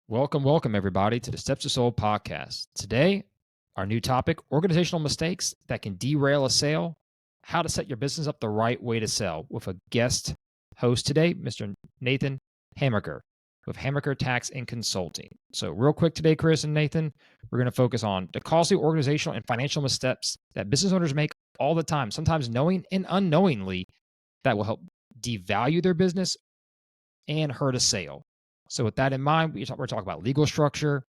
Welcome, everybody, to the Steps to Soul podcast. Today, our new topic, organizational mistakes that can derail a sale, how to set your business up the right way to sell, with a guest host today, Mr. Nathan Hamaker, with Hamaker Tax and Consulting. So real quick today, Chris and Nathan, we're going to focus on the costly organizational and financial missteps that business owners make all the time, sometimes knowing and unknowingly, that will help devalue their business and hurt a sale. So with that in mind, we're talking about legal structure,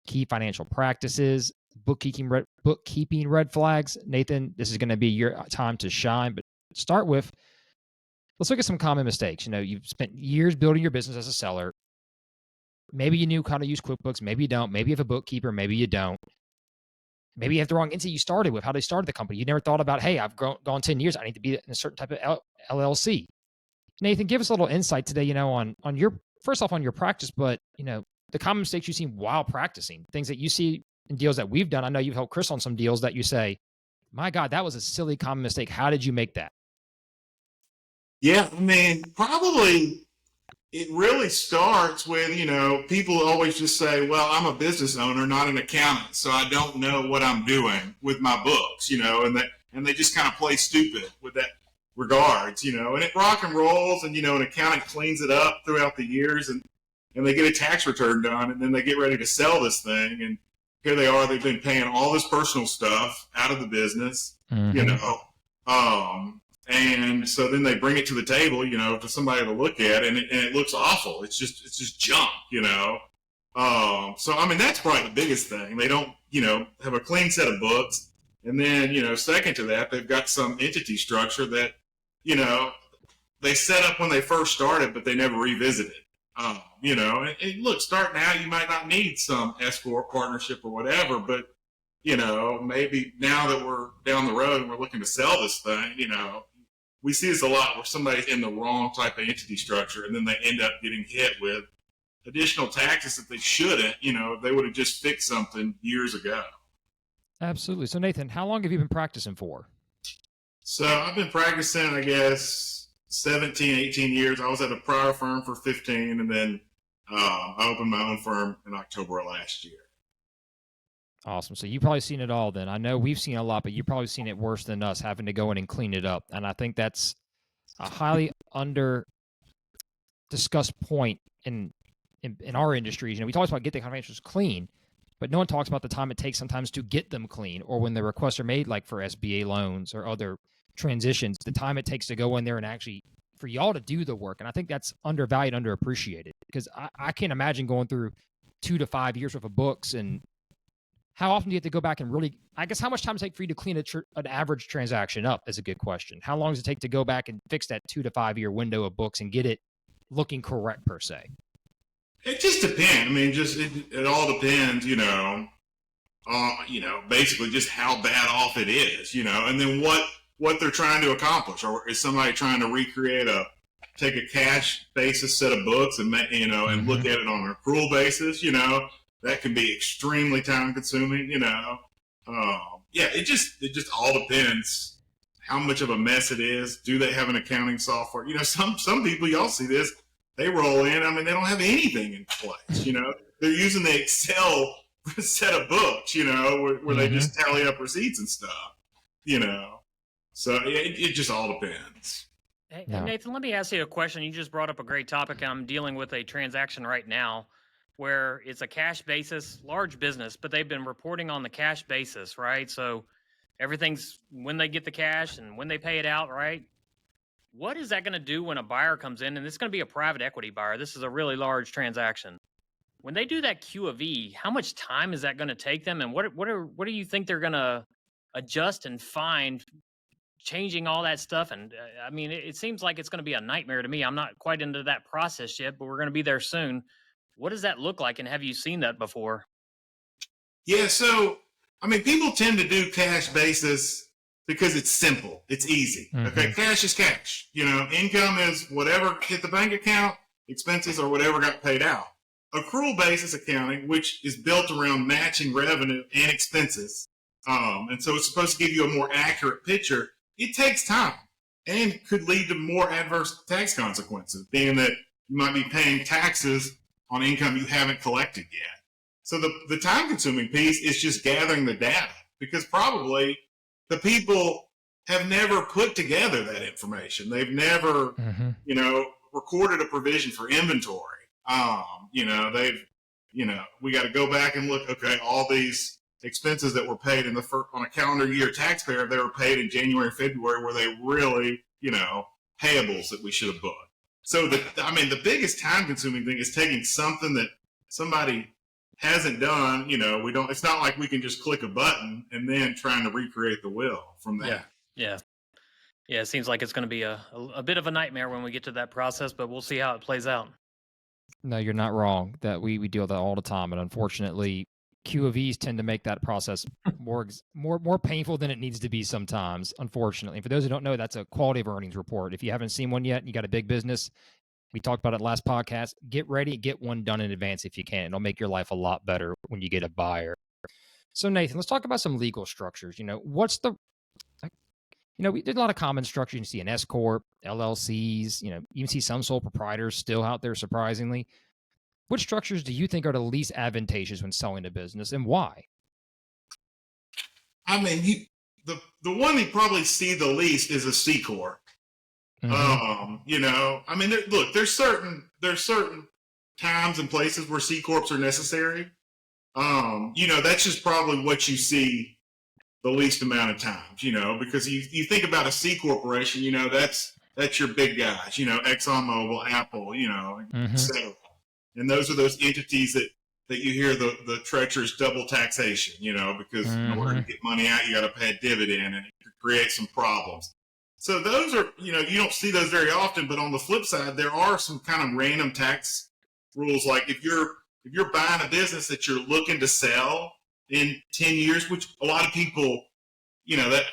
key financial practices, bookkeeping red flags. Nathan, this is going to be your time to shine. But start with, let's look at some common mistakes. You've spent years building your business as a seller. Maybe you knew how to use QuickBooks. Maybe you don't. Maybe you have a bookkeeper. Maybe you don't. Maybe you have the wrong entity you started with, how they started the company. You never thought about, hey, I've gone 10 years. I need to be in a certain type of LLC. Nathan, give us a little insight today, on your, first off, on your practice, but, the common mistakes you've seen while practicing, things that you see in deals that we've done. I know you've helped Chris on some deals that you say, my God, that was a silly common mistake. How did you make that? Yeah, probably it really starts with, people always just say, well, I'm a business owner, not an accountant, so I don't know what I'm doing with my books, and they just kind of play stupid with that regards, and it rock and rolls, and, an accountant cleans it up throughout the years, and they get a tax return done, and then they get ready to sell this thing, and here they are, they've been paying all this personal stuff out of the business, and so then they bring it to the table, for somebody to look at, and it looks awful. It's just junk, so, that's probably the biggest thing. They don't, have a clean set of books. And then, second to that, they've got some entity structure that, they set up when they first started, but they never revisited. And look, starting out, you might not need some S-corp partnership or whatever, but, maybe now that we're down the road and we're looking to sell this thing, we see this a lot where somebody's in the wrong type of entity structure, and then they end up getting hit with additional taxes that they shouldn't, if they would have just fixed something years ago. Absolutely. So Nathan, how long have you been practicing for? So I've been practicing, I guess, 17, 18 years. I was at a prior firm for 15, and then I opened my own firm in October of last year. Awesome. So you've probably seen it all then. I know we've seen a lot, but you've probably seen it worse than us, having to go in and clean it up. And I think that's a highly under discussed point in our industries. We talk about get the financials clean, but no one talks about the time it takes sometimes to get them clean, or when the requests are made, like for SBA loans or other transitions, the time it takes to go in there and actually for y'all to do the work. And I think that's undervalued, underappreciated, because I can't imagine going through 2 to 5 years worth of books. And how often do you have to go back and really, I guess, how much time does it take for you to clean an average transaction up is a good question. How long does it take to go back and fix that 2 to 5 year window of books and get it looking correct per se? It just depends. It all depends, basically just how bad off it is, and then what they're trying to accomplish. Or is somebody trying to take a cash basis set of books and, and look at it on an accrual basis, that can be extremely time consuming, it just all depends how much of a mess it is. Do they have an accounting software? Some people, y'all see this, they roll in, they don't have anything in place, they're using the Excel set of books, where they just tally up receipts and stuff, so it just all depends. Hey, Nathan, let me ask you a question. You just brought up a great topic, and I'm dealing with a transaction right now where it's a cash basis, large business, but they've been reporting on the cash basis, right? So everything's when they get the cash and when they pay it out, right? What is that going to do when a buyer comes in, and it's going to be a private equity buyer? This is a really large transaction. When they do that Q of E, how much time is that going to take them, and what do you think they're going to adjust and find changing all that stuff? And it seems like it's going to be a nightmare to me. I'm not quite into that process yet, but we're going to be there soon. What does that look like, and have you seen that before? Yeah, so, people tend to do cash basis because it's simple. It's easy. Okay, cash is cash. Income is whatever hit the bank account, expenses are whatever got paid out. Accrual basis accounting, which is built around matching revenue and expenses, and so it's supposed to give you a more accurate picture. It takes time and could lead to more adverse tax consequences, being that you might be paying taxes on income you haven't collected yet. So the time consuming piece is just gathering the data, because probably the people have never put together that information. They've never, recorded a provision for inventory. We got to go back and look, okay, all these expenses that were paid on a calendar year taxpayer, they were paid in January, February, were they really, payables that we should have booked? So the biggest time consuming thing is taking something that somebody hasn't done. It's not like we can just click a button and then trying to recreate the wheel from that. Yeah. It seems like it's going to be a bit of a nightmare when we get to that process, but we'll see how it plays out. No, you're not wrong. That we deal with that all the time, and unfortunately, Q of E's tend to make that process more painful than it needs to be sometimes. Unfortunately, and for those who don't know, that's a quality of earnings report. If you haven't seen one yet, and you got a big business, we talked about it last podcast. Get ready, get one done in advance if you can. It'll make your life a lot better when you get a buyer. So Nathan, let's talk about some legal structures. We did a lot of common structures. You see an S corp, LLCs. You even see some sole proprietors still out there, surprisingly. Which structures do you think are the least advantageous when selling a business, and why? The one you probably see the least is a C corp. There's certain times and places where C corps are necessary. That's just probably what you see the least amount of times. Because you think about a C corporation, that's your big guys. ExxonMobil, Apple, et cetera. And those are those entities that you hear the treacherous double taxation, because in order to get money out, you got to pay a dividend, and it could create some problems. So those are, you don't see those very often. But on the flip side, there are some kind of random tax rules. Like if you're buying a business that you're looking to sell in 10 years, which a lot of people, that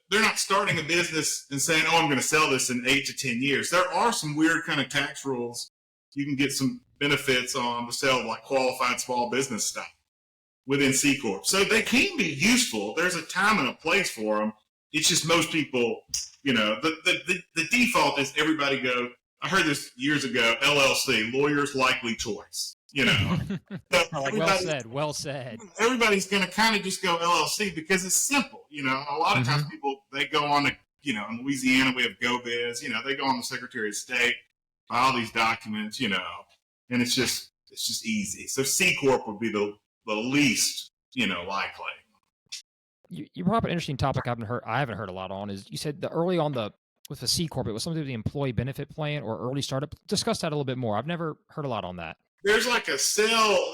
they're not starting a business and saying, oh, I'm going to sell this in 8 to 10 years. There are some weird kind of tax rules. You can get some benefits on the sale of like qualified small business stock within C Corp. So they can be useful. There's a time and a place for them. It's just most people, the default is everybody go, I heard this years ago, LLC, lawyer's likely choice, So well said. Everybody's going to kind of just go LLC because it's simple. A lot of times people, they go on to, in Louisiana, we have GoBiz, they go on the Secretary of State, file these documents, and it's just easy. So C Corp would be the least, likely. You brought up an interesting topic I haven't heard a lot on. Is you said with the C Corp, it was something with the employee benefit plan or early startup. Discuss that a little bit more. I've never heard a lot on that. There's like a sale.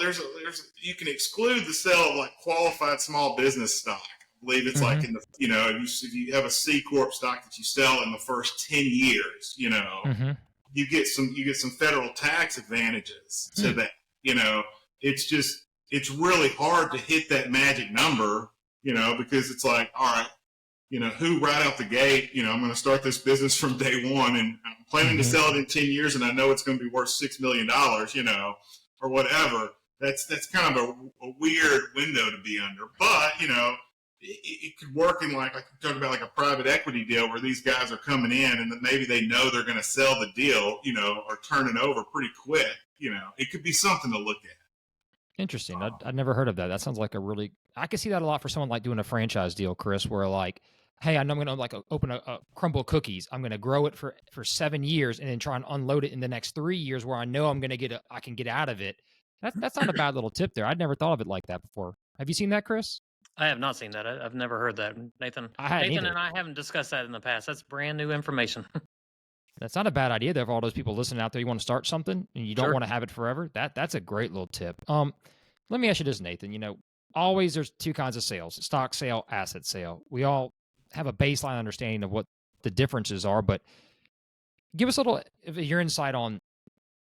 You can exclude the sale of like qualified small business stock. I believe it's like in the, if you have a C Corp stock that you sell in the first 10 years, you get some federal tax advantages to that. It's really hard to hit that magic number, because it's like, all right, who right out the gate, I'm going to start this business from day one and I'm planning to sell it in 10 years and I know it's going to be worth $6 million, or whatever. That's kind of a weird window to be under. But, it could work in like you talk about like a private equity deal where these guys are coming in and then maybe they know they're going to sell the deal, or turn it over pretty quick. It could be something to look at. Interesting. I'd never heard of that. That sounds like I could see that a lot for someone like doing a franchise deal, Chris, where like, hey, I know I'm going to like open a Crumble Cookies. I'm going to grow it for 7 years and then try and unload it in the next 3 years where I know I'm going to I can get out of it. That's not a bad little tip there. I'd never thought of it like that before. Have you seen that, Chris? I have not seen that. I've never heard that, Nathan. Nathan and I haven't discussed that in the past. That's brand new information. That's not a bad idea though for all those people listening out there. You want to start something and you don't want to have it forever. That's a great little tip. Let me ask you this, Nathan. Always there's two kinds of sales: stock sale, asset sale. We all have a baseline understanding of what the differences are, but give us a little of your insight on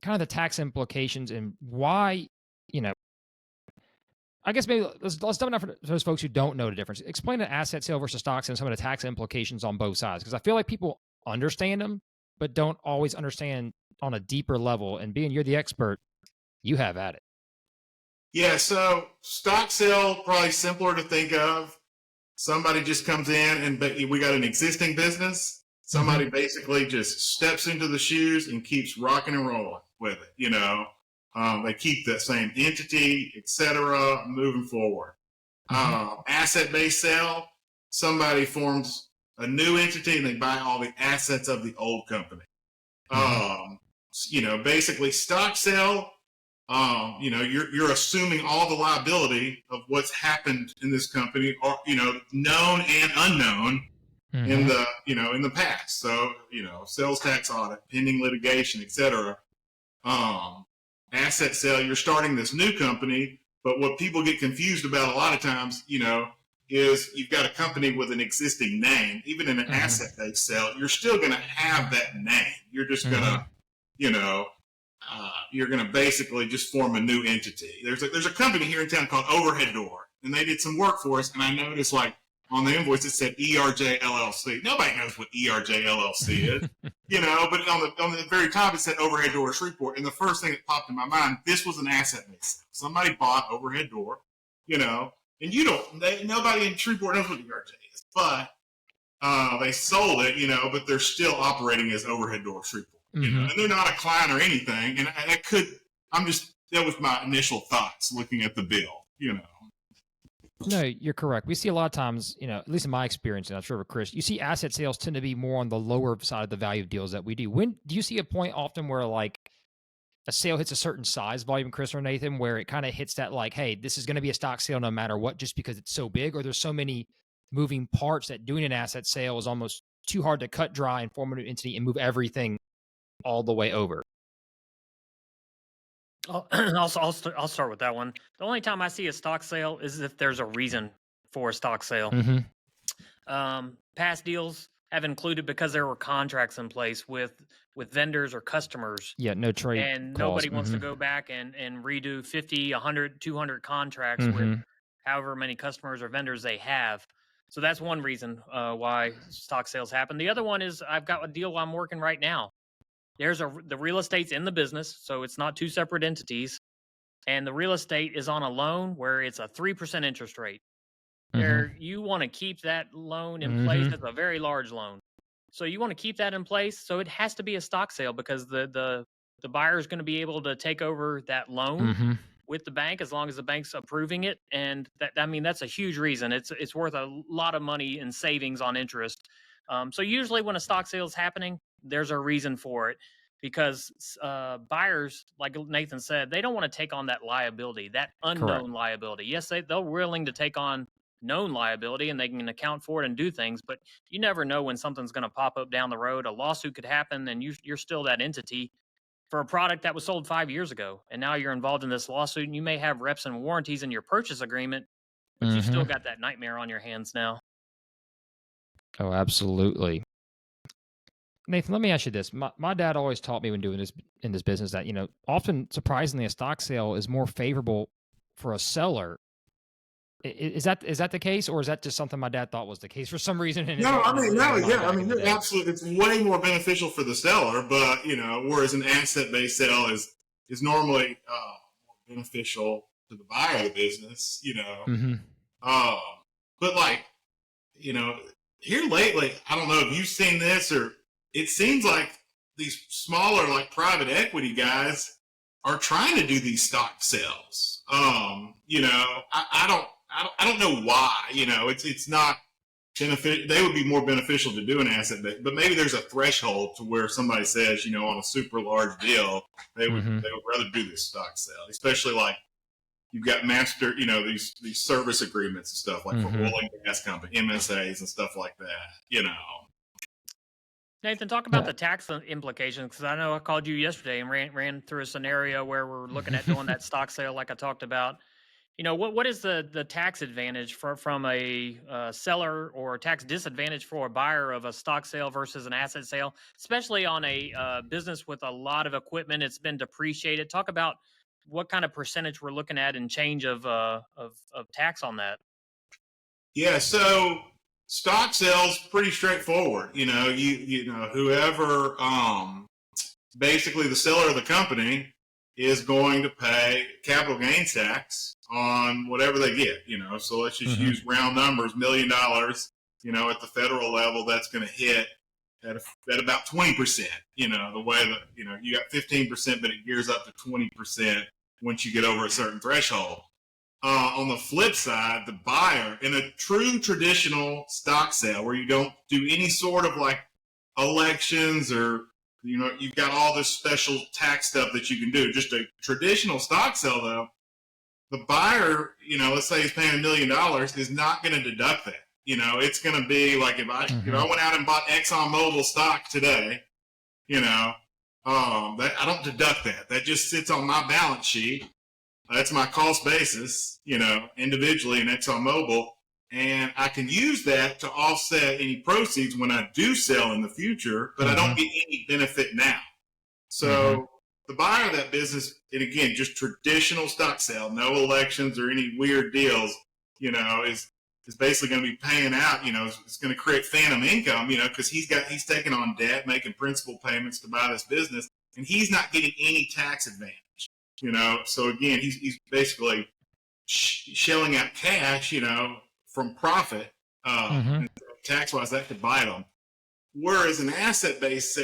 kind of the tax implications and why, I guess maybe let's dumb it down for those folks who don't know the difference. Explain an asset sale versus stock sale and some of the tax implications on both sides, because I feel like people understand them, but don't always understand on a deeper level. And being you're the expert, you have at it. Yeah, so stock sale, probably simpler to think of. Somebody just comes in and we got an existing business. Somebody basically just steps into the shoes and keeps rocking and rolling with it, They keep that same entity, etc., moving forward. Asset-based sale, somebody forms a new entity and they buy all the assets of the old company. Basically stock sale, you're assuming all the liability of what's happened in this company, or known and unknown in the past. So sales tax audit, pending litigation, etc. Asset sale, you're starting this new company, but what people get confused about a lot of times, is you've got a company with an existing name. Even in an asset-based sale, you're still going to have that name. You're just going to, you're going to basically just form a new entity. There's a company here in town called Overhead Door, and they did some work for us, and I noticed on the invoice it said ERJ LLC. Nobody knows what ERJ LLC is, but on the very top it said Overhead Door Shreveport, and the first thing that popped in my mind, this was an asset-based sale. Somebody bought Overhead Door, and nobody in Shreveport knows what ERJ is, but they sold it, but they're still operating as Overhead Door Shreveport, and they're not a client or anything. And that was my initial thoughts looking at the bill, No, you're correct. We see a lot of times, at least in my experience, and I'm sure with Chris, you see asset sales tend to be more on the lower side of the value of deals that we do. When do you see a point often where a sale hits a certain size volume, Chris or Nathan, where it kind of hits that hey, this is going to be a stock sale no matter what, just because it's so big, or there's so many moving parts that doing an asset sale is almost too hard to cut dry and form a new entity and move everything all the way over? I'll start with that one. The only time I see a stock sale is if there's a reason for a stock sale. Past deals have included because there were contracts in place with vendors or customers. Yeah, no trade and calls. Nobody wants to go back and redo 50, 100, 200 contracts with however many customers or vendors they have. So that's one reason why stock sales happen. The other one is I've got a deal I'm working right now. The real estate's in the business, so it's not two separate entities. And the real estate is on a loan where it's a 3% interest rate. You want to keep that loan in place. It's a very large loan. So you want to keep that in place. So it has to be a stock sale because the buyer is going to be able to take over that loan with the bank as long as the bank's approving it. And that's a huge reason. It's worth a lot of money in savings on interest. So usually when a stock sale is happening, there's a reason for it, because buyers, like Nathan said, they don't want to take on that liability, that unknown liability. Yes, they're willing to take on known liability and they can account for it and do things, but you never know when something's going to pop up down the road. A lawsuit could happen and you're still that entity for a product that was sold 5 years ago. And now you're involved in this lawsuit and you may have reps and warranties in your purchase agreement, but you still got that nightmare on your hands now. Oh, absolutely. Nathan, let me ask you this. My dad always taught me when doing this in this business that, often, surprisingly, a stock sale is more favorable for a seller. Is that the case, or is that just something my dad thought was the case for some reason? You're absolutely. It's way more beneficial for the seller, but whereas an asset-based sale is normally more beneficial to the buyer of the business. But here lately, I don't know if you've seen this, or it seems like these smaller, private equity guys are trying to do these stock sales. I don't know why. It's not beneficial. They would be more beneficial to do an asset, but maybe there's a threshold to where somebody says, on a super large deal, they would rather do this stock sale, especially you've got master, these service agreements and stuff for oil and gas company, MSAs and stuff like that. Nathan, talk about the tax implications, because I know I called you yesterday and ran through a scenario where we're looking at doing that stock sale like I talked about. What is the tax advantage from a seller, or tax disadvantage for a buyer of a stock sale versus an asset sale, especially on a business with a lot of equipment? It's been depreciated. Talk about what kind of percentage we're looking at in change of tax on that. Yeah, so stock sales pretty straightforward. Whoever basically the seller of the company is going to pay capital gains tax on whatever they get. So let's just use round numbers, $1 million. At the federal level, that's going to hit at about 20%. You know, the way that, you know, you got 15%, but it gears up to 20% once you get over a certain threshold. On the flip side, the buyer in a true traditional stock sale where you don't do any sort of like elections or, you know, you've got all this special tax stuff that you can do. Just a traditional stock sale, though, the buyer, you know, let's say he's paying $1 million, is not going to deduct that. You know, it's going to be like if I went out and bought ExxonMobil stock today, you know, that I don't deduct that. That just sits on my balance sheet. That's my cost basis, you know, individually in ExxonMobil, and I can use that to offset any proceeds when I do sell in the future, but I don't get any benefit now. So the buyer of that business, and again, just traditional stock sale, no elections or any weird deals, you know, is basically going to be paying out, you know, it's going to create phantom income, you know, because he's taking on debt, making principal payments to buy this business, and he's not getting any tax advantage. You know, so again, he's basically shelling out cash, you know, from profit. Tax-wise, that could bite him. Whereas an asset-based,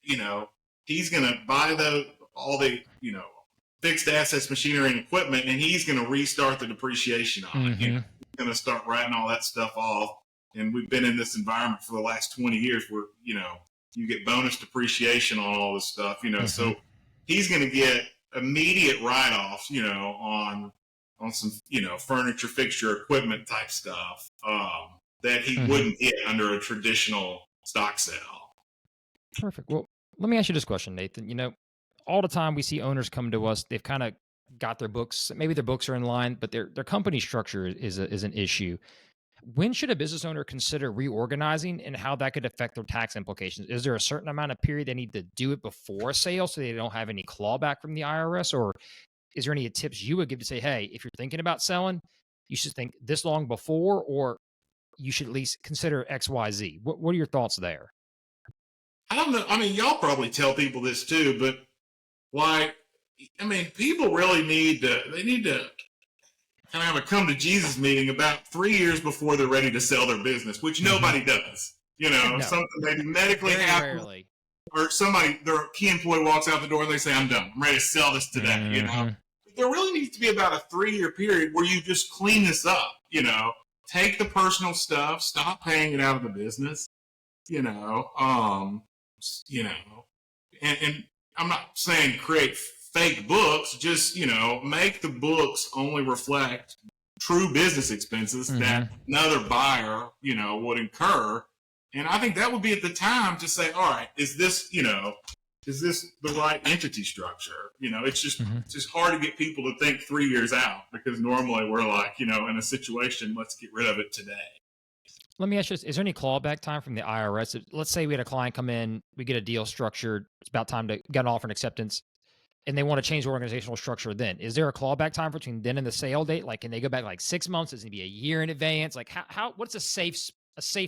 you know, he's going to buy all the, you know, fixed assets, machinery, and equipment, and he's going to restart the depreciation on it. You know, he's going to start writing all that stuff off. And we've been in this environment for the last 20 years where, you know, you get bonus depreciation on all this stuff, you know, so he's going to get immediate write-offs, you know, on some, you know, furniture, fixture, equipment type stuff that he wouldn't get under a traditional stock sale. Perfect. Well, let me ask you this question, Nathan. You know, all the time we see owners come to us, they've kind of got their books, maybe their books are in line, but their company structure is an issue. When should a business owner consider reorganizing and how that could affect their tax implications? Is there a certain amount of period they need to do it before a sale so they don't have any clawback from the IRS? Or is there any tips you would give to say, hey, if you're thinking about selling, you should think this long before, or you should at least consider X, Y, Z? What are your thoughts there? I don't know. I mean, y'all probably tell people this too, but like, I mean, people really need to kind of have a come to Jesus meeting about 3 years before they're ready to sell their business, which nobody does. You know, something maybe medically happens, or their key employee walks out the door and they say, I'm done. I'm ready to sell this today. You know, there really needs to be about a 3-year period where you just clean this up, you know, take the personal stuff, stop paying it out of the business, you know, and I'm not saying create fake books, just, you know, make the books only reflect true business expenses that another buyer, you know, would incur. And I think that would be at the time to say, all right, is this the right entity structure? You know, it's just hard to get people to think 3 years out, because normally we're like, you know, in a situation, let's get rid of it today. Let me ask you this. Is there any clawback time from the IRS? Let's say we had a client come in, we get a deal structured, it's about time to get an offer and acceptance, and they want to change the organizational structure then. Is there a clawback time between then and the sale date? Like, can they go back like 6 months? Is it be a year in advance? Like, what's a safe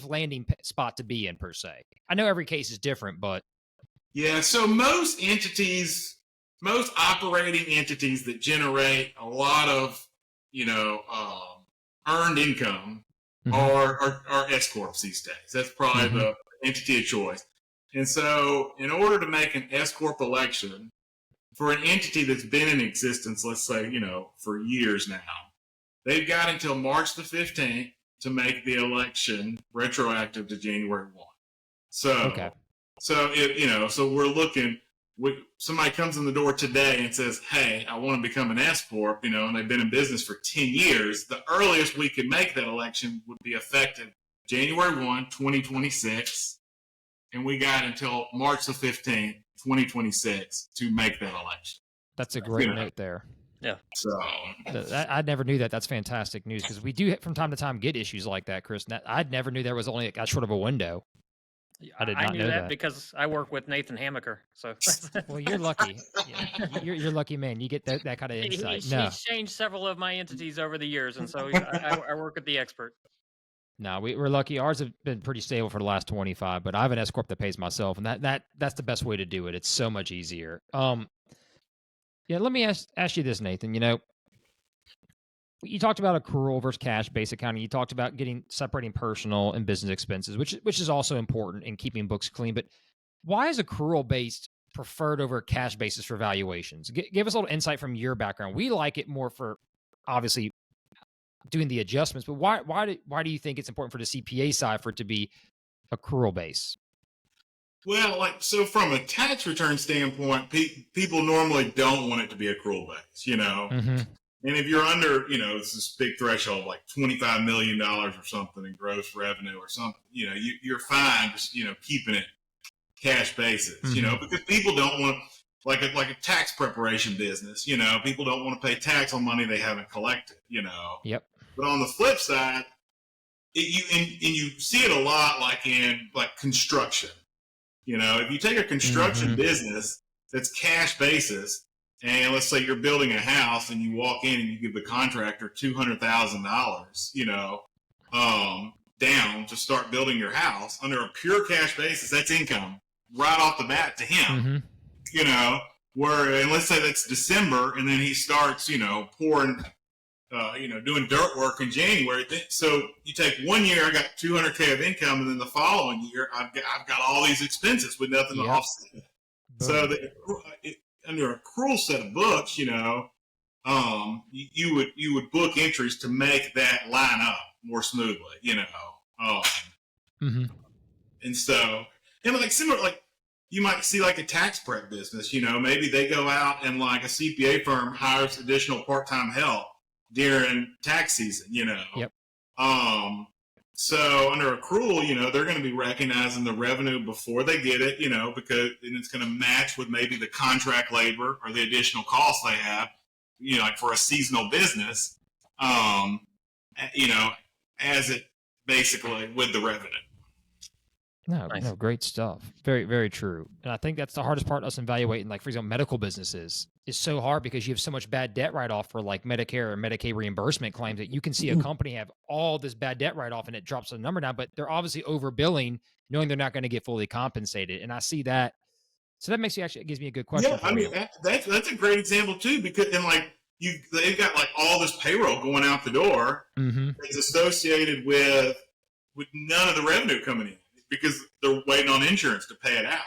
landing spot to be in, per se? I know every case is different, but. Yeah, so most operating entities that generate a lot of, you know, earned income are S corps these days. That's probably the entity of choice. And so, in order to make an S corp election for an entity that's been in existence, let's say, you know, for years now, they've got until March the 15th to make the election retroactive to January 1. So, so we're looking. Somebody comes in the door today and says, hey, I want to become an S corp, you know, and they've been in business for 10 years. The earliest we could make that election would be effective January 1, 2026. And we got until March the 15th, 2026 to make that election. That's a great note there. Yeah. So I never knew that. That's fantastic news, because we do from time to time get issues like that, Chris. I never knew there was only that short of a window. I did not know that because I work with Nathan Hamaker. So, well, you're lucky. Yeah, you're lucky, man. You get that kind of insight. He's changed several of my entities over the years, and so I work with the expert. No, we're lucky. Ours have been pretty stable for the last 25, but I have an S corp that pays myself, and that's the best way to do it. It's so much easier. Yeah, let me ask you this, Nathan. You know, You talked about accrual versus cash-based accounting. You talked about separating personal and business expenses, which is also important in keeping books clean. But why is accrual-based preferred over cash basis for valuations? Give us a little insight from your background. We like it more for obviously doing the adjustments, but why do you think it's important for the CPA side for it to be accrual based? Well, so from a tax return standpoint, people normally don't want it to be accrual based, Mm-hmm. And if you're under, it's this big threshold, like $25 million or something in gross revenue or something, you're fine just, keeping it cash basis, Mm-hmm. because people don't want, like a tax preparation business, people don't want to pay tax on money they haven't collected, Yep. But on the flip side, you see it a lot like in construction. If you take a construction Mm-hmm. business that's cash basis, and let's say you're building a house and you walk in and you give the contractor $200,000, down to start building your house under a pure cash basis, that's income right off the bat to him. Mm-hmm. And let's say that's December, and then he starts, pouring, doing dirt work in January. So you take 1 year, I got $200K of income, and then the following year, I've got all these expenses with nothing to offset. So under a accrual set of books, you would book entries to make that line up more smoothly, Mm-hmm. And so, and similar, you might see a tax prep business, maybe they go out and a CPA firm hires additional part-time help during tax season, Yep. So under accrual, they're going to be recognizing the revenue before they get it, because it's going to match with maybe the contract labor or the additional costs they have, for a seasonal business, as it basically with the revenue. No, Nice. no, great stuff. Very, very true. And I think that's the hardest part of us evaluating, for example, medical businesses is so hard because you have so much bad debt write-off for Medicare or Medicaid reimbursement claims that you can see a company have all this bad debt write-off and it drops the number down, but they're obviously overbilling, knowing they're not going to get fully compensated. And I see that. So that it gives me a good question. Yeah, I mean, that's a great example too, because they've got all this payroll going out the door. Mm-hmm. It's associated with none of the revenue coming in, because they're waiting on insurance to pay it out,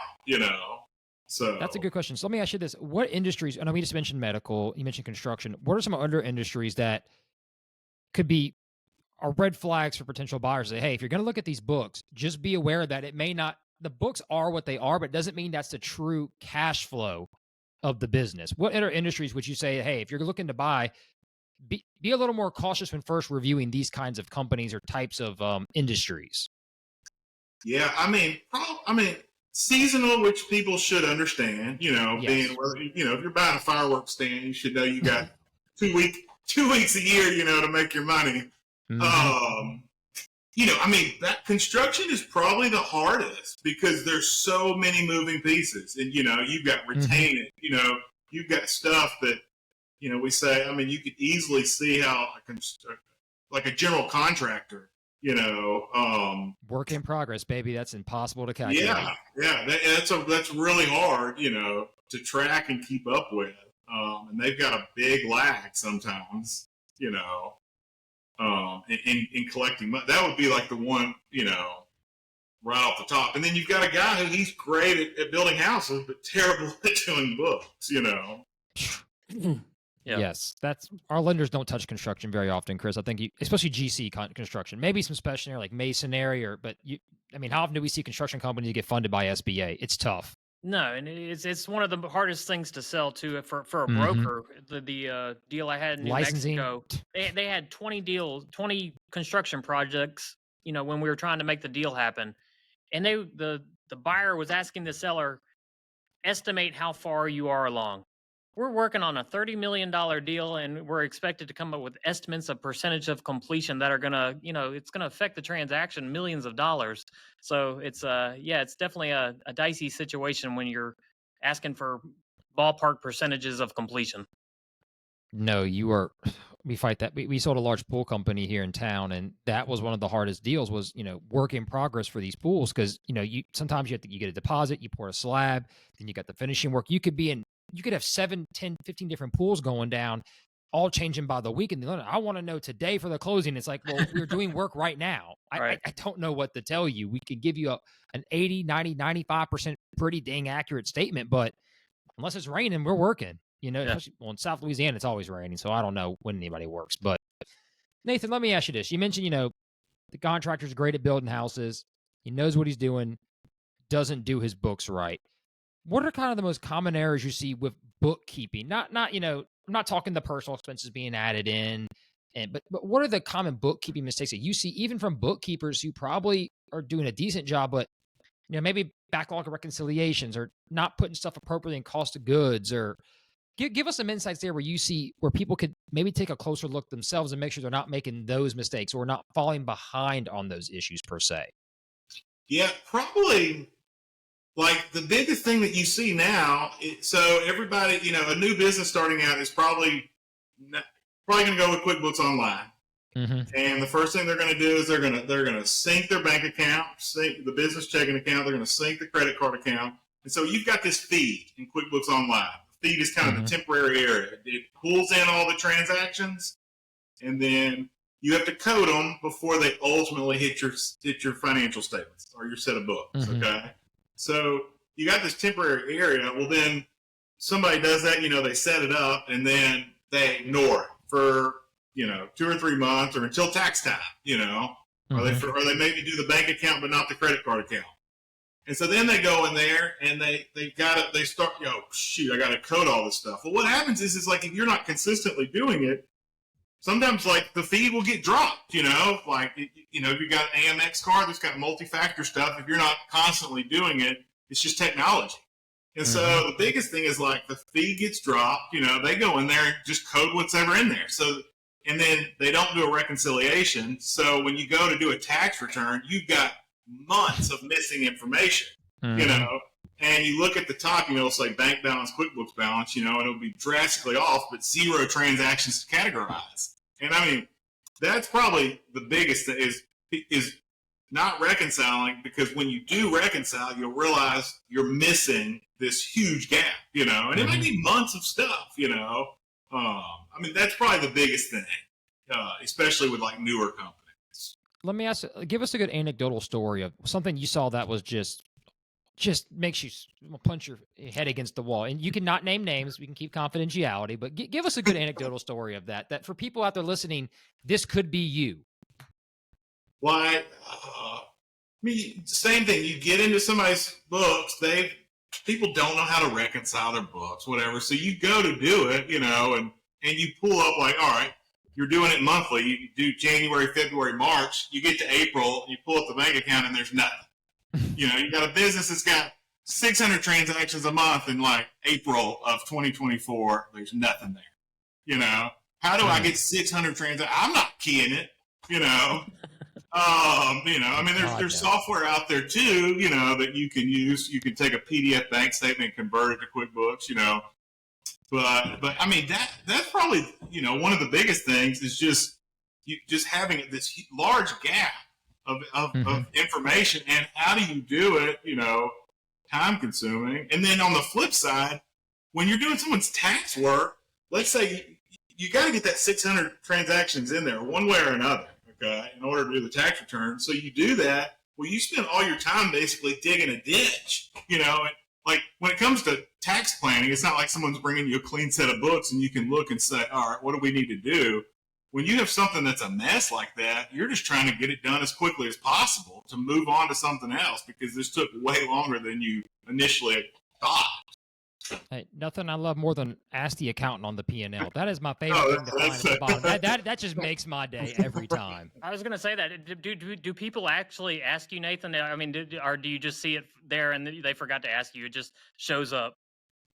So that's a good question. So let me ask you this. What industries, I know we just mentioned medical, you mentioned construction. What are some other industries that could be are red flags for potential buyers? Say, hey, if you're going to look at these books, just be aware that it may not, the books are what they are, but it doesn't mean that's the true cash flow of the business. What other industries would you say, hey, if you're looking to buy, be a little more cautious when first reviewing these kinds of companies or types of industries? Yeah, I mean, seasonal, which people should understand. Yes. Being if you're buying a fireworks stand, you should know you got 2 weeks a year, to make your money. Mm-hmm. That construction is probably the hardest because there's so many moving pieces, and you've got retaining, you've got stuff that we say. I mean, you could easily see how a general contractor. Work in progress, baby. That's impossible to calculate. Yeah, that's really hard, to track and keep up with. And they've got a big lag sometimes, in collecting money. That would be the one, right off the top. And then you've got a guy who he's great at building houses, but terrible at doing books, Yeah. Yes, that's our lenders don't touch construction very often, Chris. I think especially GC construction, maybe some specialty like masonry, how often do we see construction companies get funded by SBA? It's tough. No, and it's one of the hardest things to sell to for a broker. The deal I had in New Licensing. Mexico, they had 20 construction projects. When we were trying to make the deal happen, and the buyer was asking the seller, estimate how far you are along. We're working on a $30 million deal, and we're expected to come up with estimates of percentage of completion that are gonna, it's gonna affect the transaction millions of dollars. So it's it's definitely a dicey situation when you're asking for ballpark percentages of completion. No, we fight that. We sold a large pool company here in town, and that was one of the hardest deals was, work in progress for these pools. Cause sometimes you get a deposit, you pour a slab, then you got the finishing work. You could have 7, 10, 15 different pools going down. all changing by the week. And I want to know today for the closing. It's like, well, we're doing work right now. Right. I don't know what to tell you. We could give you an 80, 90, 95% pretty dang accurate statement, but unless it's raining, we're working. Especially, well, in South Louisiana, it's always raining, so I don't know when anybody works. But Nathan, let me ask you this. You mentioned, the contractor's great at building houses. He knows what he's doing, doesn't do his books right. What are kind of the most common errors you see with bookkeeping? Not I'm not talking the personal expenses being added in, but what are the common bookkeeping mistakes that you see, even from bookkeepers who probably are doing a decent job, but maybe backlog of reconciliations or not putting stuff appropriately in cost of goods, or give us some insights there where you see where people could maybe take a closer look themselves and make sure they're not making those mistakes or not falling behind on those issues per se. Yeah, probably. Like the biggest thing that you see now, so everybody, a new business starting out is probably going to go with QuickBooks Online. Mm-hmm. And the first thing they're going to do is they're going to sync their bank account, sync the business checking account. They're going to sync the credit card account. And so you've got this feed in QuickBooks Online. The feed is kind of the temporary area. It pulls in all the transactions, and then you have to code them before they ultimately hit your financial statements or your set of books. Mm-hmm. Okay. So you got this temporary area. Well, then somebody does that, they set it up and then they ignore it for, 2 or 3 months or until tax time, or they maybe do the bank account, but not the credit card account. And so then they go in there and they start, I got to code all this stuff. Well, what happens is like, if you're not consistently doing it, sometimes like the feed will get dropped, like, if you got an Amex card that's got multi-factor stuff, if you're not constantly doing it, it's just technology. And so the biggest thing is like the feed gets dropped, they go in there and just code what's ever in there. So, and then they don't do a reconciliation. So when you go to do a tax return, you've got months of missing information, and you look at the top, it's like bank balance, QuickBooks balance, and it'll be drastically off, but 0 transactions to categorize. And I mean, that's probably the biggest thing is not reconciling, because when you do reconcile, you'll realize you're missing this huge gap, and it might be months of stuff, I mean, that's probably the biggest thing, especially with like newer companies. Let me give us a good anecdotal story of something you saw that was just makes you punch your head against the wall. And you can not name names. We can keep confidentiality, but give us a good anecdotal story of that for people out there listening, this could be you. Why? Same thing. You get into somebody's books, people don't know how to reconcile their books, whatever. So you go to do it, and you pull up like, all right, you're doing it monthly. You do January, February, March. You get to April, you pull up the bank account, and there's nothing. You got a business that's got 600 transactions a month in like April of 2024. There's nothing there. How do I get 600 transactions? I'm not keying it. I mean, there's software out there too. That you can use. You can take a PDF bank statement and convert it to QuickBooks. But I mean that's probably one of the biggest things is just having this large gap of information, and how do you do it, time consuming. And then on the flip side, when you're doing someone's tax work, let's say you got to get that 600 transactions in there one way or another, okay, in order to do the tax return. So you do that, well, you spend all your time basically digging a ditch, and like when it comes to tax planning, it's not like someone's bringing you a clean set of books and you can look and say, all right, what do we need to do? When you have something that's a mess like that, you're just trying to get it done as quickly as possible to move on to something else, because this took way longer than you initially thought. Hey, nothing I love more than ask the accountant on the P&L. That is my favorite thing to find at the bottom. That just makes my day every time. I was going to say that. Do people actually ask you, Nathan? I mean, or do you just see it there and they forgot to ask you? It just shows up.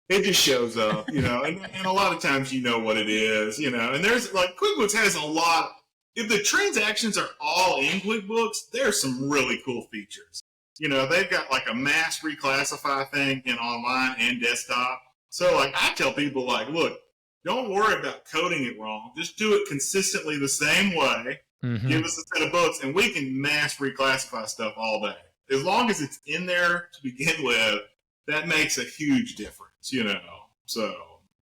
It just shows up, and a lot of times what it is, and there's like QuickBooks has a lot. If the transactions are all in QuickBooks, there's some really cool features. They've got like a mass reclassify thing in online and desktop. So like I tell people like, look, don't worry about coding it wrong. Just do it consistently the same way. Mm-hmm. Give us a set of books and we can mass reclassify stuff all day. As long as it's in there to begin with, that makes a huge difference, so.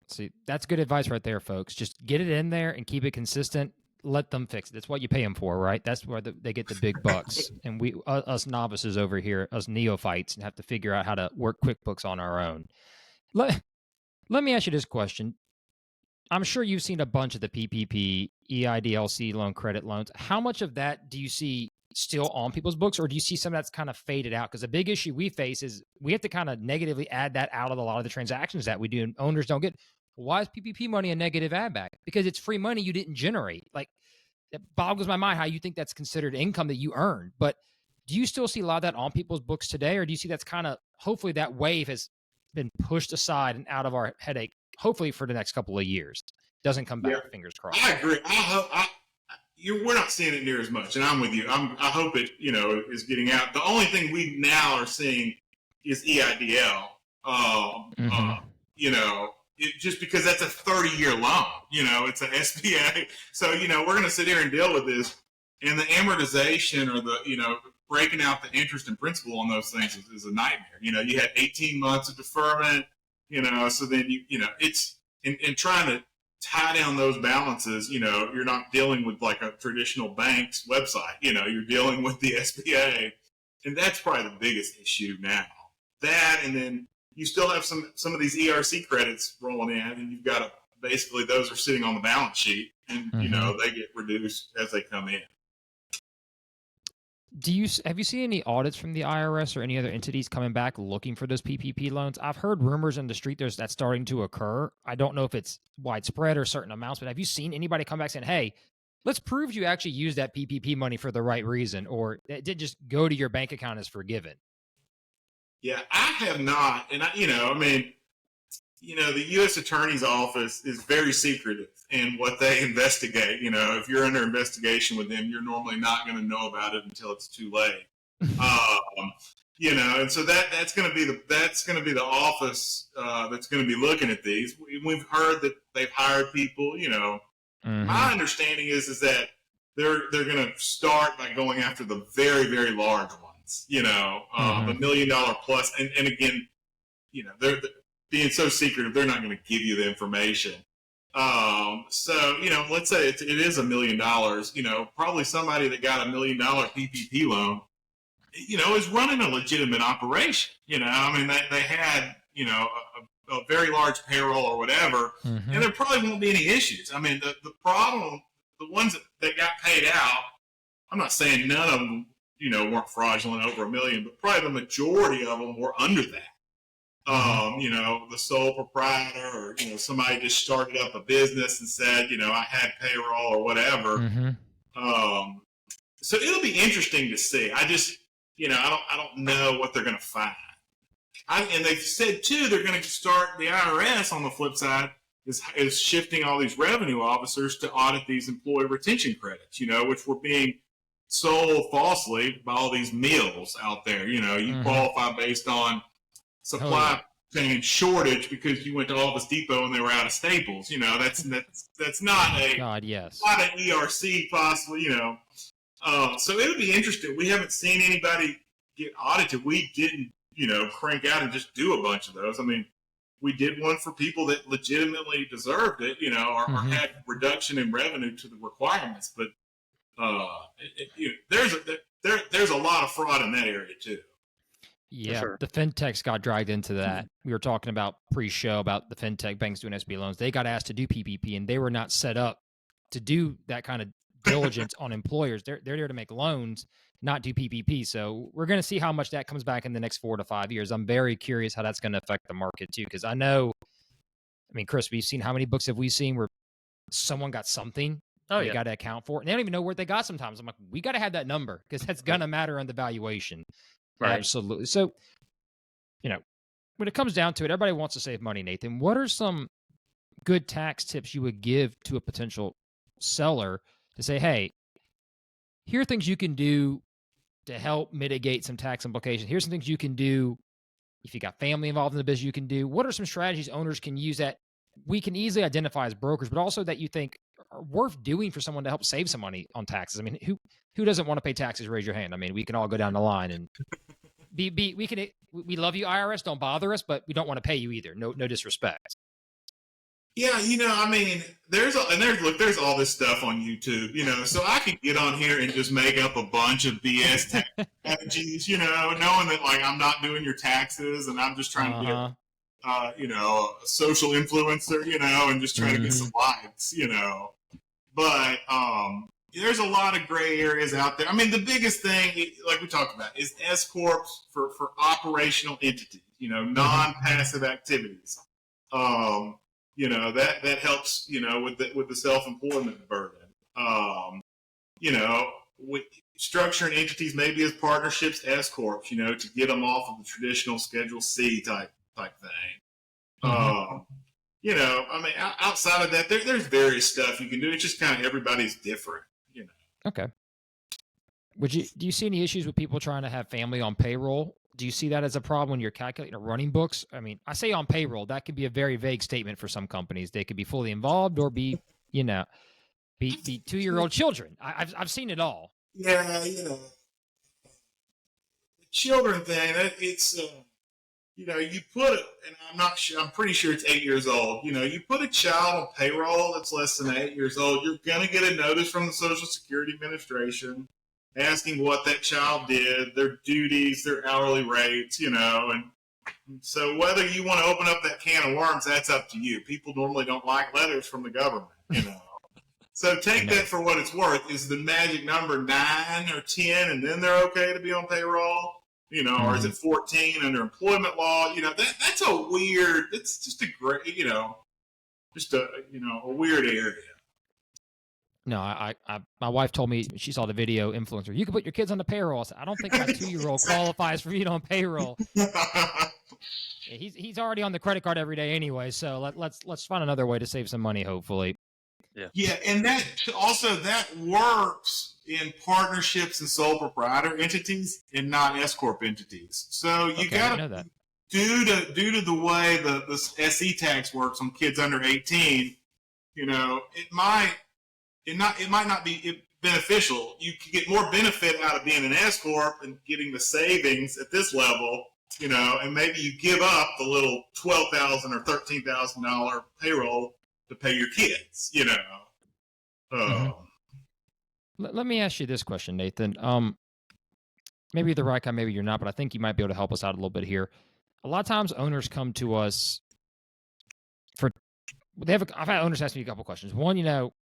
See, that's good advice right there, folks. Just get it in there and keep it consistent. Let them fix it. That's what you pay them for, right? That's where they get the big bucks. And we, us novices over here, us neophytes, have to figure out how to work QuickBooks on our own. Let me ask you this question. I'm sure you've seen a bunch of the PPP, EIDL loan credit loans. How much of that do you see still on people's books, or do you see some that's kind of faded out? Because a big issue we face is we have to kind of negatively add that out of a lot of the transactions that we do, and owners don't get. Why is PPP money a negative add back? Because it's free money you didn't generate. Like, it boggles my mind how you think that's considered income that you earned. But do you still see a lot of that on people's books today, or do you see that's kind of, hopefully that wave has been pushed aside and out of our headache, hopefully for the next couple of years? Doesn't come back, fingers crossed. I agree. We're not seeing it near as much, and I'm with you. I hope it, is getting out. The only thing we now are seeing is EIDL. Just because that's a 30-year loan. It's an SBA. So we're going to sit here and deal with this, and the amortization or the breaking out the interest and principal on those things is a nightmare. You had 18 months of deferment. So then it's in trying to tie down those balances, you're not dealing with like a traditional bank's website, you're dealing with the SBA. And that's probably the biggest issue now. That, and then you still have some of these ERC credits rolling in, and you've got to, basically those are sitting on the balance sheet, and, they get reduced as they come in. Have you seen any audits from the IRS or any other entities coming back looking for those PPP loans? I've heard rumors in the street that's starting to occur. I don't know if it's widespread or certain amounts, but have you seen anybody come back saying, hey, let's prove you actually used that PPP money for the right reason, or it did just go to your bank account as forgiven? Yeah, I have not. And the U.S. Attorney's Office is very secretive in what they investigate. If you're under investigation with them, you're normally not going to know about it until it's too late. And so that's going to be the office that's going to be looking at these. We've heard that they've hired people. My understanding is that they're going to start by going after the very, very large ones. The $1 million plus, and again, they're being so secretive, they're not going to give you the information. So, let's say it is $1 million, probably somebody that got $1 million PPP loan, is running a legitimate operation. They had, a very large payroll or whatever, and there probably won't be any issues. The problem, the ones that got paid out, I'm not saying none of them, weren't fraudulent over $1 million, but probably the majority of them were under that. The sole proprietor, or somebody just started up a business and said, I had payroll or whatever. So it'll be interesting to see. I just, I don't know what they're going to find. And they've said too, they're going to start, the IRS on the flip side is shifting all these revenue officers to audit these employee retention credits, which were being sold falsely by all these mills out there. You qualify based on supply chain shortage because you went to Office Depot and they were out of staples. That's not a not an ERC possibly. So it'll be interesting. We haven't seen anybody get audited. We didn't crank out and just do a bunch of those. We did one for people that legitimately deserved it, or had reduction in revenue to the requirements. But there's a lot of fraud in that area too. Yeah, sure. The fintechs got dragged into that. We were talking about pre-show about the fintech banks doing SB loans. They got asked to do PPP, and they were not set up to do that kind of diligence on employers. They're there to make loans, not do PPP. So we're going to see how much that comes back in the next 4 to 5 years. I'm very curious how that's going to affect the market too, because I know, Chris, we've seen how many books have we seen where someone got something they got to account for it, and they don't even know where they got sometimes. I'm like, we got to have that number because that's going to matter on the valuation. Right. Absolutely. So, when it comes down to it, everybody wants to save money, Nathan. What are some good tax tips you would give to a potential seller to say, hey, here are things you can do to help mitigate some tax implications. Here's some things you can do if you got family involved in the business you can do. What are some strategies owners can use that we can easily identify as brokers, but also that you think are worth doing for someone to help save some money on taxes? Who doesn't want to pay taxes? Raise your hand. We can all go down the line and we love you, IRS. Don't bother us, but we don't want to pay you either. No disrespect. Yeah, I mean, there's all this stuff on YouTube, so I could get on here and just make up a bunch of BS tax strategies, knowing that like I'm not doing your taxes and I'm just trying to get, a social influencer, and just trying to get some likes, But there's a lot of gray areas out there. I mean, the biggest thing, like we talked about, is S corps for operational entities, non-passive activities. That helps, with the self-employment burden. With structuring entities maybe as partnerships, S corps, to get them off of the traditional Schedule C type thing. I mean, outside of that, there's various stuff you can do. It's just kind of everybody's different, Okay. Do you see any issues with people trying to have family on payroll? Do you see that as a problem when you're calculating running books? I mean, I say on payroll, that could be a very vague statement for some companies. They could be fully involved or be 2-year-old children. I've seen it all. Yeah, the children thing, it's, you put it, and I'm not sure, I'm pretty sure it's 8 years old. You put a child on payroll that's less than 8 years old, you're going to get a notice from the Social Security Administration asking what that child did, their duties, their hourly rates, and so whether you want to open up that can of worms, that's up to you. People normally don't like letters from the government, So take that for what it's worth. Is the magic number 9 or 10, and then they're okay to be on payroll? Or is it 14 under employment law? That's a weird. It's just a great, just a weird area. No, my wife told me she saw the video influencer. You can put your kids on the payroll. I said, I don't think my 2-year-old qualifies for being on payroll. He's already on the credit card every day anyway. So let's find another way to save some money. Hopefully. Yeah, and that works in partnerships and sole proprietor entities and not S corp entities. So you got to, due to the way the SE tax works on kids under 18, it might not be beneficial. You can get more benefit out of being an S corp and getting the savings at this level, and maybe you give up the little $12,000 or $13,000 payroll to pay your kids, Let me ask you this question, Nathan. Maybe you're the right guy, maybe you're not, but I think you might be able to help us out a little bit here. A lot of times owners come to us I've had owners ask me a couple questions. One,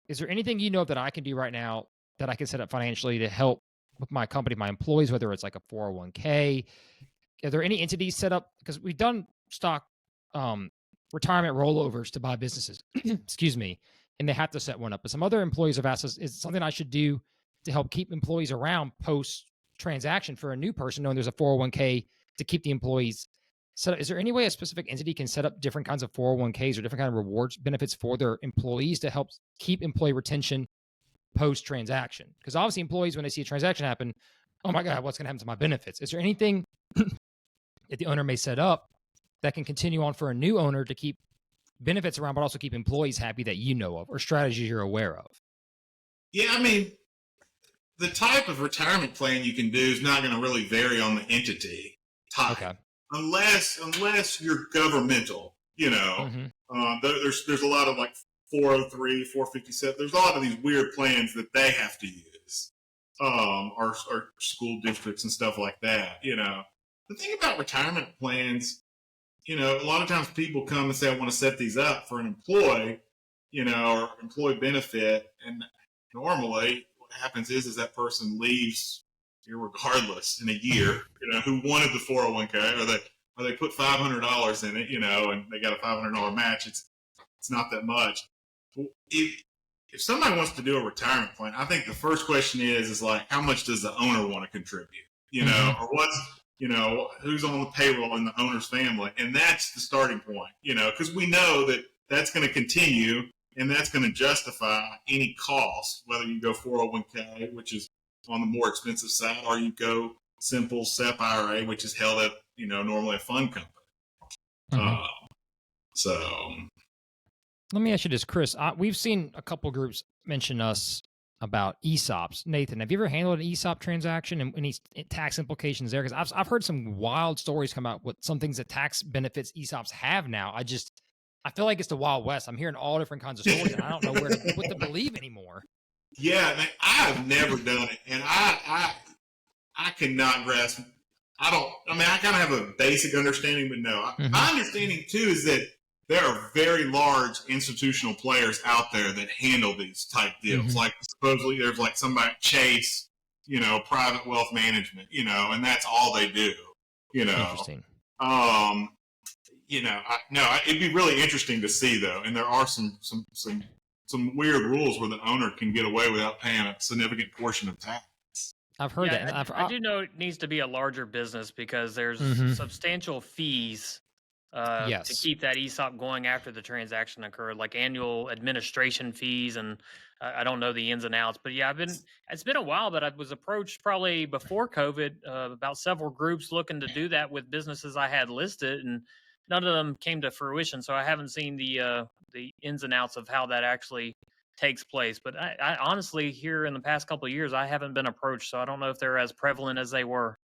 is there anything that I can do right now that I can set up financially to help with my company, my employees, whether it's like a 401k? Are there any entities set up? Because we've done stock retirement rollovers to buy businesses, excuse me, and they have to set one up. But some other employees have asked us, is it something I should do to help keep employees around post-transaction for a new person, knowing there's a 401k to keep the employees? So is there any way a specific entity can set up different kinds of 401ks or different kind of rewards benefits for their employees to help keep employee retention post-transaction? Because obviously employees, when they see a transaction happen, oh my God, what's going to happen to my benefits? Is there anything that the owner may set up that can continue on for a new owner to keep benefits around, but also keep employees happy that of, or strategies you're aware of? Yeah, I mean, the type of retirement plan you can do is not going to really vary on the entity type. Okay. Unless you're governmental, there's a lot of like 403, 457. There's a lot of these weird plans that they have to use, or school districts and stuff like that. The thing about retirement plans, a lot of times people come and say, I want to set these up for an employee, or employee benefit, and normally what happens is that person leaves irregardless in a year, who wanted the 401k, or they put $500 in it, and they got a $500 match. It's not that much. If somebody wants to do a retirement plan, I think the first question is like, how much does the owner want to contribute, or what's, who's on the payroll in the owner's family? And that's the starting point, because we know that that's going to continue and that's going to justify any cost, whether you go 401k, which is on the more expensive side, or you go simple SEP IRA, which is held at, normally a fund company. So let me ask you this, Chris. We've seen a couple groups mention us about ESOPs. Nathan, have you ever handled an ESOP transaction and any tax implications there? Because I've heard some wild stories come out with some things that tax benefits ESOPs have now. I feel like it's the Wild West. I'm hearing all different kinds of stories, and I don't know what to believe anymore. Yeah, man, I have never done it, and I cannot grasp. I kind of have a basic understanding, but no. My understanding too is that there are very large institutional players out there that handle these type deals. Like supposedly there's like somebody Chase, private wealth management, and that's all they do. Interesting. It'd be really interesting to see though, and there are some weird rules where the owner can get away without paying a significant portion of tax. I've heard that. I do know it needs to be a larger business because there's substantial fees to keep that ESOP going after the transaction occurred, like annual administration fees, and I don't know the ins and outs. But yeah, it's been a while, but I was approached probably before COVID about several groups looking to do that with businesses I had listed, and none of them came to fruition. So I haven't seen the ins and outs of how that actually takes place. But I honestly, here in the past couple of years, I haven't been approached, so I don't know if they're as prevalent as they were.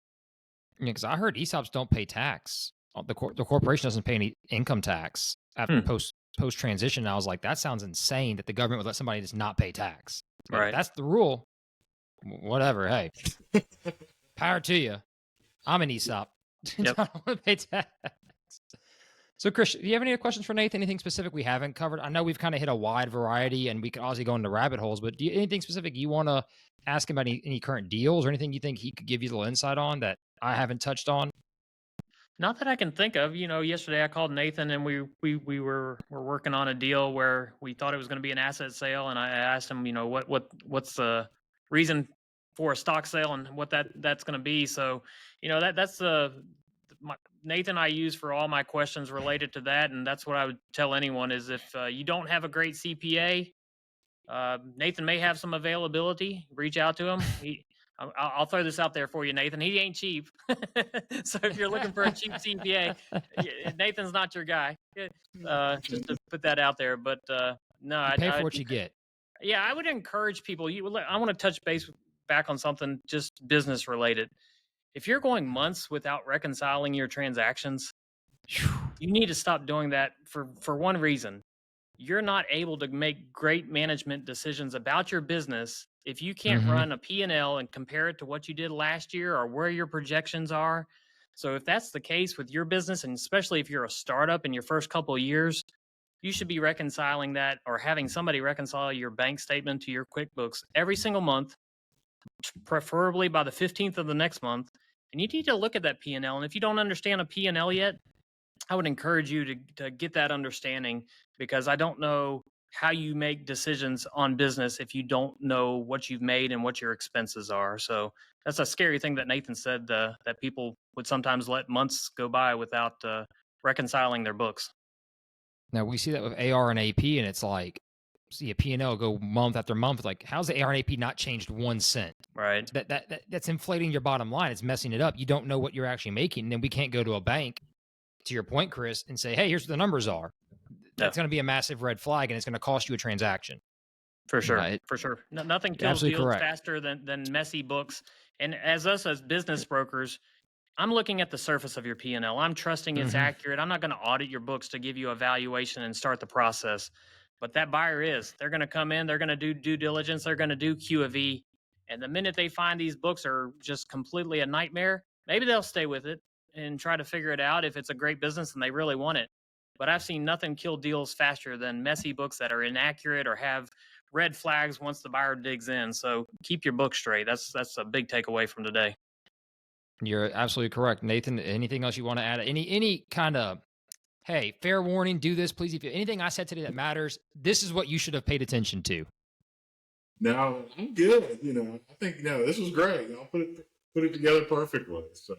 Yeah, because I heard ESOPs don't pay tax. The corporation doesn't pay any income tax after post transition. I was like, that sounds insane that the government would let somebody just not pay tax. Right. That's the rule. Whatever. Hey, power to you. I'm an ESOP. Yep. I don't want to pay tax. So, Chris, do you have any other questions for Nathan? Anything specific we haven't covered? I know we've kind of hit a wide variety, and we could obviously go into rabbit holes, but anything specific you want to ask him about any current deals or anything you think he could give you a little insight on that I haven't touched on? Not that I can think of. Yesterday I called Nathan and we were working on a deal where we thought it was going to be an asset sale, and I asked him, what's the reason for a stock sale and what that's going to be. So, that's Nathan I use for all my questions related to that, and that's what I would tell anyone is if you don't have a great CPA, Nathan may have some availability. Reach out to him. I'll throw this out there for you, Nathan. He ain't cheap. So if you're looking for a cheap CPA, Nathan's not your guy. Just to put that out there. But no, I pay for what you get. Yeah, I would encourage people. I want to touch base back on something just business related. If you're going months without reconciling your transactions, you need to stop doing that for one reason. You're not able to make great management decisions about your business if you can't run a P&L and compare it to what you did last year or where your projections are. So if that's the case with your business, and especially if you're a startup in your first couple of years, you should be reconciling that or having somebody reconcile your bank statement to your QuickBooks every single month, preferably by the 15th of the next month. And you need to look at that P&L. And if you don't understand a P&L yet, I would encourage you to get that understanding, because I don't know how you make decisions on business if you don't know what you've made and what your expenses are. So that's a scary thing that Nathan said, that people would sometimes let months go by without reconciling their books. Now, we see that with AR and AP, and it's like, see a P&L go month after month. Like, how's the AR and AP not changed 1 cent? Right. That's inflating your bottom line. It's messing it up. You don't know what you're actually making. And then we can't go to a bank, to your point, Chris, and say, hey, here's what the numbers are. That's going to be a massive red flag, and it's going to cost you a transaction. For sure. Right? For sure. Nothing kills deals faster than messy books. And as business brokers, I'm looking at the surface of your P&L. I'm trusting it's accurate. I'm not going to audit your books to give you a valuation and start the process. But that buyer they're going to come in, they're going to do due diligence, they're going to do Q of E. And the minute they find these books are just completely a nightmare, maybe they'll stay with it and try to figure it out if it's a great business and they really want it. But I've seen nothing kill deals faster than messy books that are inaccurate or have red flags once the buyer digs in. So keep your book straight. That's a big takeaway from today. You're absolutely correct. Nathan, anything else you want to add? Any kind of, hey, fair warning, do this, please. If anything I said today that matters, this is what you should have paid attention to. No, I'm good. I think, this was great. I'll put it together perfectly. So.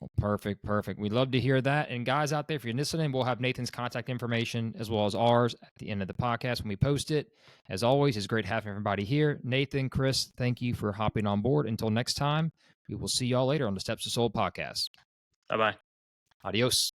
Well, perfect. We'd love to hear that. And guys out there, if you're listening, we'll have Nathan's contact information as well as ours at the end of the podcast when we post it. As always, it's great having everybody here. Nathan, Chris, thank you for hopping on board. Until next time, we will see y'all later on the Steps to Soul podcast. Bye-bye. Adios.